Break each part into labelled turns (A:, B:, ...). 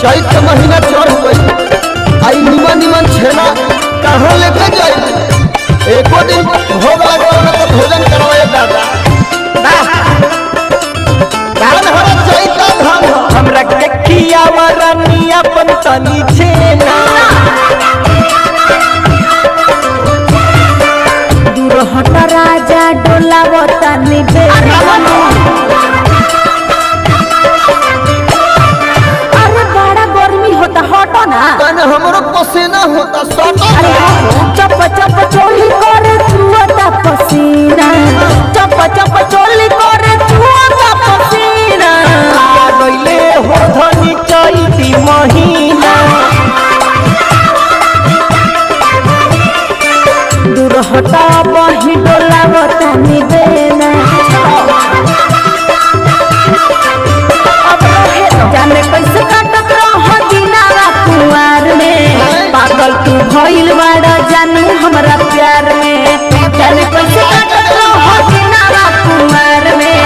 A: चैत के महीना चढ़ गई, आई निमन निमन छेना कहाँ लेके जाए। एको दिन भोग लगा तो भोजन करवाए दादा। धान हरा चैत धान
B: हमरा के खिया वरनी अपन तनी छेना
C: दूर हट राजा डोलावो तनी बेना। अरे बड़ा गर्मी होता हटो ना।
A: तने हमरो पसीना होता सटा।
C: अरे चप चप चोली करे छुअता पसीना, चप चप चोली करे छुअता पसीना।
B: आ गइले हो धनी चैती महीना
C: दूर हटा बही डोलावो तनी बेना। अब रहे जाने कैसे काटत रह दिनारा कुंवार में। पागल तू भइल बाड़ा जानू हमरा प्यार में। जाने कैसे काटत रह दिनारा कुंवार में।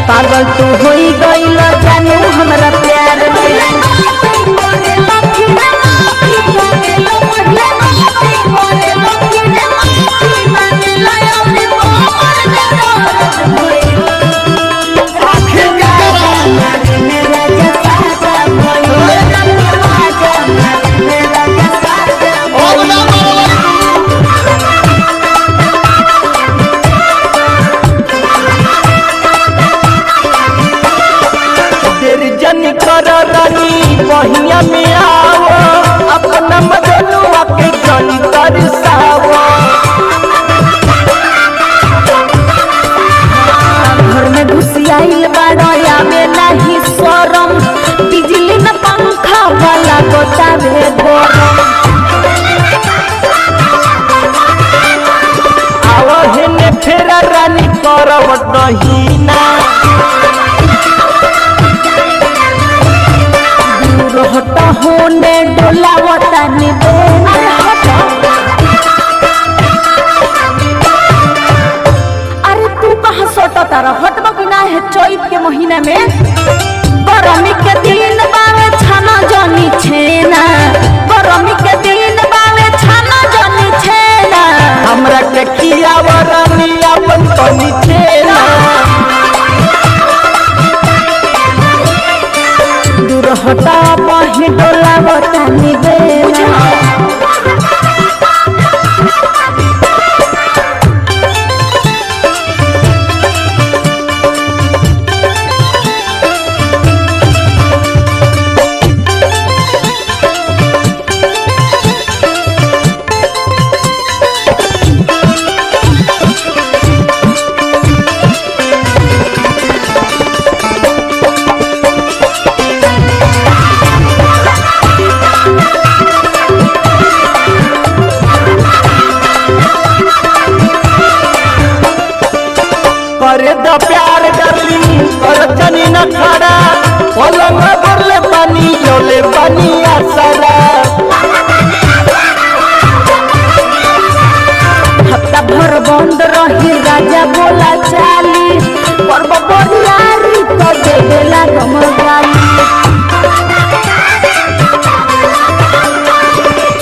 C: पागल तू होई गइल जानू हमरा प्यार में।
B: बहिया में आओ अपना मजनुआ के जनी तरसाओ।
C: घर में घुसियाइल बाड़या में नहीं शरम। बिजली न पंखा वाला गोतावे गरम।
B: आओ हेने फेरा रानी करवट दहीना
C: हट होने डोलावता निबेना। अरे तू कहाँ सोटता रह हटबा कि ना है चैत के महीना में। गरमी के दिन बावे छाना जनी छेना। गरमी के दिन बावे छाना जनी छेना।
B: हमरा के खिया वरनी अपन तनी छेना
C: दूर हटा बही डोलावता निबेना।
B: करे द प्यार डार्लिंग कर जनी न खड़ा पलंग भरले पानी जोले पानी आसरा।
C: हफ्ता भर बंद रही राजा बोला चाली। पर्व बरियारी तो देवेला गमगाली।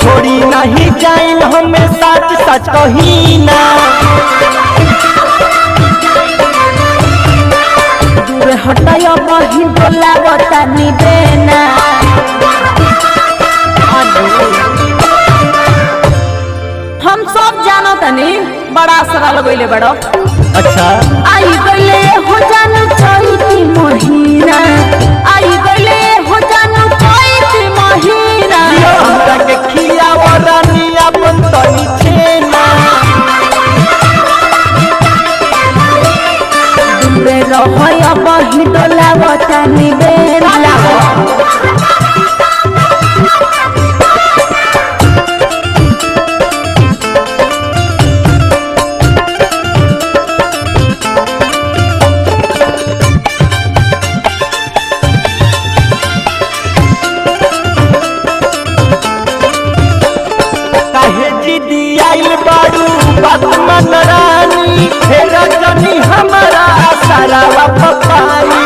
B: छोड़ी नहीं जाइन हमें सच सच कहीना
C: दूर हटाय बही डोलावता निबेना। हम सब जानो तनी बड़ा असरा लगैले बड़ो।
B: अच्छा
C: आई गइले हो जानू चैती महीना। आई गइले हो जानू चैती महीना।
B: हमरा के खिया वरनी अपन तनी छेना
C: दूरे रहय बही डोलावता निबेना।
B: काहे जिदी आइल बाड़ू बात मन रानी फेरा जनी हमारा सारा पानी।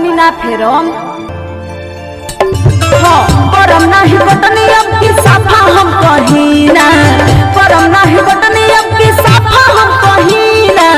C: पानी ना फेरम हाँ परम नाही बटनी अब की साफा हम कहीं ना परम नाही बटनी अब की साफा हम कहीं ना